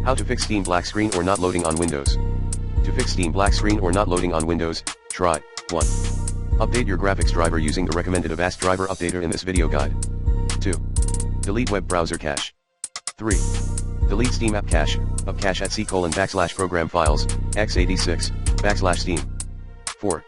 How to fix Steam black screen or not loading on Windows. To fix Steam black screen or not loading on Windows, try 1. Update your graphics driver using the recommended Avast driver updater in this video guide. 2. Delete web browser cache. 3. Delete Steam app cache, of cache at c:\program files, x86, \Steam. 4.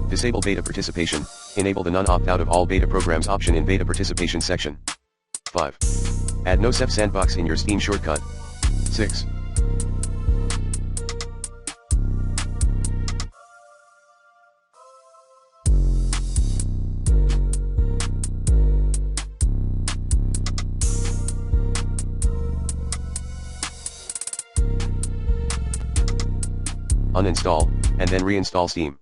Disable beta participation, enable the non-opt-out of all beta programs option in beta participation section. 5. Add no SEF sandbox in your Steam shortcut. 6. Uninstall, and then reinstall Steam.